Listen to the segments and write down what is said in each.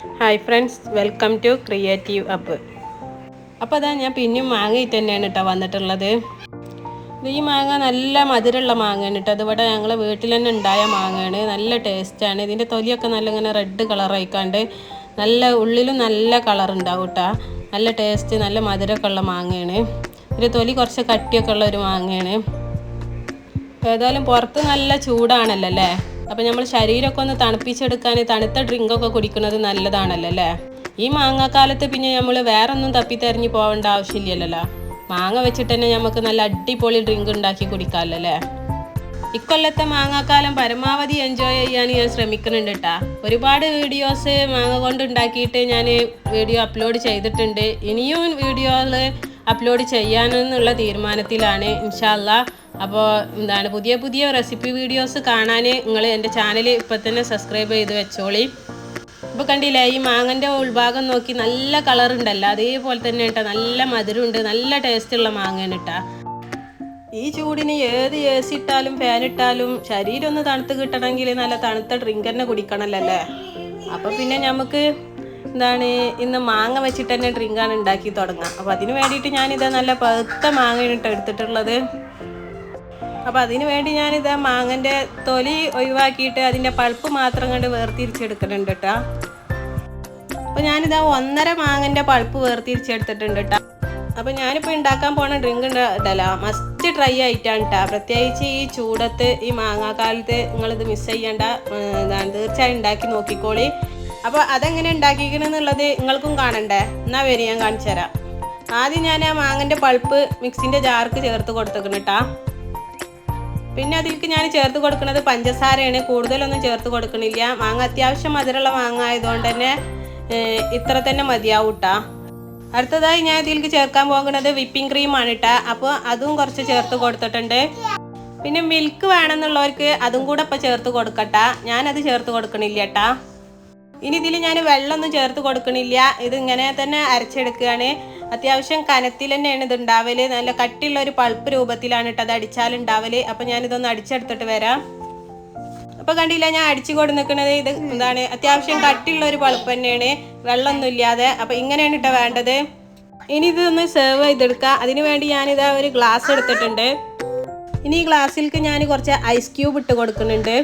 Hi friends, welcome to creative up. അപ്പോൾ അതാ ഞാൻ പിന്നെയും മാങ്ങയിട്ട് തന്നെയാണ് കേട്ടോ വന്നിട്ടുള്ളത്. ഈ മാങ്ങ നല്ല മധുരമുള്ള മാങ്ങയാണ് കേട്ടോ. അതിവിടെ ഞങ്ങൾ വീട്ടിൽ തന്നെ ഉണ്ടായ മാങ്ങയാണ്. നല്ല ടേസ്റ്റാണ്. ഇതിൻ്റെ തൊലിയൊക്കെ നല്ല ഇങ്ങനെ റെഡ് കളറായിക്കാണ്ട് നല്ല ഉള്ളിലും നല്ല കളർ ഉണ്ടാവും കേട്ടോ. നല്ല ടേസ്റ്റ്, നല്ല മധുരമൊക്കെ ഉള്ള മാങ്ങയാണ്. ഇതിൻ്റെ തൊലി കുറച്ച് കട്ടിയൊക്കെ ഉള്ള ഒരു മാങ്ങയാണ്. ഏതായാലും പുറത്ത് നല്ല ചൂടാണല്ലോ അല്ലേ. അപ്പം നമ്മൾ ശരീരമൊക്കെ ഒന്ന് തണുപ്പിച്ചെടുക്കാൻ തണുത്ത ഡ്രിങ്കൊക്കെ കുടിക്കുന്നത് നല്ലതാണല്ലോ അല്ലേ. ഈ മാങ്ങാക്കാലത്ത് പിന്നെ നമ്മൾ വേറെ ഒന്നും തപ്പിത്തെറിഞ്ഞ് പോകേണ്ട ആവശ്യമില്ലല്ലോ. മാങ്ങ വെച്ചിട്ട് തന്നെ നമുക്ക് നല്ല അടിപൊളി ഡ്രിങ്ക് ഉണ്ടാക്കി കുടിക്കാമല്ലോ അല്ലേ. ഇക്കൊല്ലത്തെ മാങ്ങാക്കാലം പരമാവധി എൻജോയ് ചെയ്യാൻ ഞാൻ ശ്രമിക്കുന്നുണ്ട് കേട്ടോ. ഒരുപാട് വീഡിയോസ് മാങ്ങ കൊണ്ട് ഉണ്ടാക്കിയിട്ട് ഞാൻ വീഡിയോ അപ്ലോഡ് ചെയ്തിട്ടുണ്ട്. ഇനിയും വീഡിയോകൾ അപ്ലോഡ് ചെയ്യാനെന്നുള്ള തീരുമാനത്തിലാണ് ഇൻഷാ അല്ലാഹ്. അപ്പോൾ പുതിയ പുതിയ റെസിപ്പി വീഡിയോസ് കാണാൻ നിങ്ങൾ എൻ്റെ ചാനൽ ഇപ്പോൾ തന്നെ സബ്സ്ക്രൈബ് ചെയ്ത് വെച്ചോളി. ഇപ്പോൾ കണ്ടില്ലേ, ഈ മാങ്ങൻ്റെ ഉൾഭാഗം നോക്കി നല്ല കളർ ഉണ്ടല്ലോ, അതേപോലെ തന്നെ കേട്ടോ. നല്ല മധുരമുണ്ട്, നല്ല ടേസ്റ്റുള്ള മാങ്ങയാണ് കേട്ടോ. ഈ ചൂടിന് ഏത് AC ഇട്ടാലും ഫാൻ ഇട്ടാലും ശരീരം ഒന്ന് തണുത്ത് കിട്ടണമെങ്കിൽ നല്ല തണുത്ത ഡ്രിങ്ക് തന്നെ കുടിക്കണമല്ലോ അല്ലേ. അപ്പോൾ പിന്നെ നമുക്ക് ഇന്ന് മാങ്ങ വെച്ചിട്ട് തന്നെ ഡ്രിങ്കാണ് ഉണ്ടാക്കി തുടങ്ങാം. അപ്പോൾ അതിന് വേണ്ടിയിട്ട് ഞാനിത് നല്ല പഴുത്ത മാങ്ങയാണ് കേട്ടോ എടുത്തിട്ടുള്ളത്. അപ്പോൾ അതിന് വേണ്ടി ഞാനിത് മാങ്ങൻ്റെ തൊലി ഒഴിവാക്കിയിട്ട് അതിൻ്റെ പൾപ്പ് മാത്രം കണ്ട് വേർതിരിച്ചെടുക്കുന്നുണ്ട് കേട്ടോ. അപ്പോൾ ഞാനിത് 1.5 മാങ്ങൻ്റെ പൾപ്പ് വേർതിരിച്ചെടുത്തിട്ടുണ്ട് കേട്ടോ. അപ്പോൾ ഞാനിപ്പോൾ ഉണ്ടാക്കാൻ പോണ ഡ്രിങ്ക് ഉണ്ടല്ലോ, മസ്റ്റ് ട്രൈ ആയിട്ടാണ് കേട്ടോ. പ്രത്യേകിച്ച് ഈ ചൂടത്ത്, ഈ മാങ്ങാക്കാലത്ത് നിങ്ങളിത് മിസ് ചെയ്യേണ്ട, തീർച്ചയായും ഉണ്ടാക്കി നോക്കിക്കോളി. അപ്പോൾ അതെങ്ങനെ ഉണ്ടാക്കിക്കണമെന്നുള്ളത് നിങ്ങൾക്കും കാണണ്ടേ? എന്നാൽ വരി, ഞാൻ കാണിച്ചു തരാം. ആദ്യം ഞാൻ ആ മാങ്ങൻ്റെ പൾപ്പ് മിക്സിൻ്റെ ജാർക്ക് ചേർത്ത് കൊടുത്തേക്കണം കേട്ടോ. പിന്നെ അതിലേക്ക് ഞാൻ ചേർത്ത് കൊടുക്കുന്നത് പഞ്ചസാരയാണ്. കൂടുതലൊന്നും ചേർത്ത് കൊടുക്കണില്ല. മാങ്ങ അത്യാവശ്യം മധുരമുള്ള മാങ്ങ ആയതുകൊണ്ട് തന്നെ ഇത്ര തന്നെ മതിയാവും കേട്ടോ. അടുത്തതായി ഞാൻ ഇതിലേക്ക് ചേർക്കാൻ പോകുന്നത് വിപ്പിംഗ് ക്രീമാണ് കേട്ടോ. അപ്പോൾ അതും കുറച്ച് ചേർത്ത് കൊടുത്തിട്ടുണ്ട്. പിന്നെ മിൽക്ക് വേണമെന്നുള്ളവർക്ക് അതും കൂടെ ഇപ്പോൾ ചേർത്ത് കൊടുക്കട്ടെ. ഞാനത് ചേർത്ത് കൊടുക്കണില്ല കേട്ടോ. ഇനി ഇതിൽ ഞാൻ വെള്ളമൊന്നും ചേർത്ത് കൊടുക്കണില്ല. ഇതിങ്ങനെ തന്നെ അരച്ചെടുക്കുകയാണ്. അത്യാവശ്യം കനത്തിൽ തന്നെയാണ് ഇത് ഉണ്ടാവല്. നല്ല കട്ടിയുള്ള ഒരു പൾപ്പ് രൂപത്തിലാണ് കേട്ടോ അത് അടിച്ചാലുണ്ടാവല്. അപ്പം ഞാനിതൊന്ന് അടിച്ചെടുത്തിട്ട് വരാം. അപ്പോൾ കണ്ടില്ല, ഞാൻ അടിച്ചു കൊണ്ട് നിൽക്കുന്നത് ഇത് അത്യാവശ്യം കട്ടിയുള്ള ഒരു പൾപ്പ് തന്നെയാണ്, വെള്ളമൊന്നും ഇല്ലാതെ. അപ്പോൾ ഇങ്ങനെയാണ് കേട്ടോ വേണ്ടത്. ഇനി ഇതൊന്ന് സെർവ് ചെയ്തെടുക്കുക. അതിന് വേണ്ടി ഞാനിതാ ഒരു ഗ്ലാസ് എടുത്തിട്ടുണ്ട്. ഇനി ഈ ഗ്ലാസ്സിലേക്ക് ഞാൻ കുറച്ച് ഐസ് ക്യൂബ് ഇട്ട് കൊടുക്കുന്നുണ്ട്.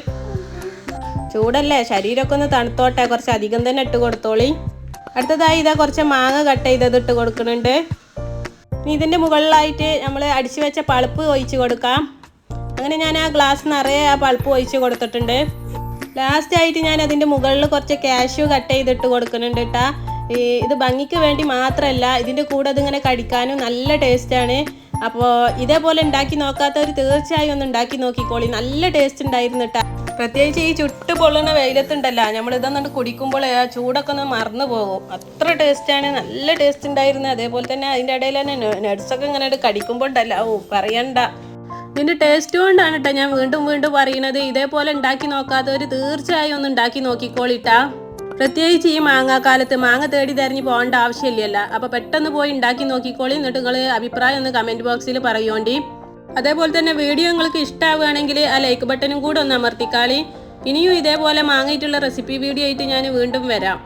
ചൂടല്ലേ, ശരീരമൊക്കെ ഒന്ന് തണുത്തോട്ടെ, കുറച്ച് അധികം തന്നെ ഇട്ട് കൊടുത്തോളി. അടുത്തതായി ഇതാ കുറച്ച് മാങ്ങ കട്ട് ചെയ്തത് ഇട്ട് കൊടുക്കുന്നുണ്ട്. ഇനി ഇതിൻ്റെ മുകളിലായിട്ട് നമ്മൾ അടിച്ചു വെച്ച പൾപ്പ് ഒഴിച്ച് കൊടുക്കാം. അങ്ങനെ ഞാൻ ആ ഗ്ലാസ് നിറയെ ആ പൾപ്പ് ഒഴിച്ച് കൊടുത്തിട്ടുണ്ട്. ലാസ്റ്റായിട്ട് ഞാൻ അതിൻ്റെ മുകളിൽ കുറച്ച് കാഷ്യൂ കട്ട് ചെയ്തിട്ട് കൊടുക്കുന്നുണ്ട് കേട്ടോ. ഇത് ഭംഗിക്ക് വേണ്ടി മാത്രമല്ല, ഇതിൻ്റെ കൂടെ അതിങ്ങനെ കടിക്കാനും നല്ല ടേസ്റ്റാണ്. അപ്പോൾ ഇതേപോലെ ഉണ്ടാക്കി നോക്കാത്തവർ തീർച്ചയായും ഒന്ന് ഉണ്ടാക്കി നോക്കിക്കോളി. നല്ല ടേസ്റ്റ് ഉണ്ടായിരുന്നു കേട്ടോ. പ്രത്യേകിച്ച് ഈ ചുട്ട് പൊള്ളുന്ന വെയിലത്തുണ്ടല്ലോ, നമ്മളിതൊന്നും കുടിക്കുമ്പോൾ ആ ചൂടൊക്കെ ഒന്ന് മറന്നു പോകും. അത്ര ടേസ്റ്റാണ്, നല്ല ടേസ്റ്റ് ഉണ്ടായിരുന്നു. അതേപോലെ തന്നെ അതിൻ്റെ ഇടയിൽ തന്നെ നട്സൊക്കെ ഇങ്ങനെ കടിക്കുമ്പോൾ ഉണ്ടല്ലോ, പറയണ്ട. ഇതിൻ്റെ ടേസ്റ്റ് കൊണ്ടാണ് കേട്ടോ ഞാൻ വീണ്ടും വീണ്ടും പറയുന്നത്. ഇതേപോലെ ഉണ്ടാക്കി നോക്കാത്തവർ തീർച്ചയായും ഒന്ന് ഉണ്ടാക്കി നോക്കിക്കോളിട്ടാ. പ്രത്യേകിച്ച് ഈ മാങ്ങാക്കാലത്ത് മാങ്ങ തേടി തെരഞ്ഞ് പോകേണ്ട ആവശ്യമില്ലല്ലോ. അപ്പോൾ പെട്ടെന്ന് പോയി ഉണ്ടാക്കി നോക്കിക്കോളി. എന്നിട്ട് നിങ്ങൾ അഭിപ്രായം ഒന്ന് കമൻറ്റ് ബോക്സിൽ പറയുകയോണ്ടി. അതേപോലെ തന്നെ വീഡിയോ നിങ്ങൾക്ക് ഇഷ്ടമാവുകയാണെങ്കിൽ ആ ലൈക്ക് ബട്ടനും കൂടെ ഒന്ന് അമർത്തിക്കാളി. ഇനിയും ഇതേപോലെ മാങ്ങയിട്ടുള്ള റെസിപ്പി വീഡിയോ ആയിട്ട് ഞാൻ വീണ്ടും വരാം.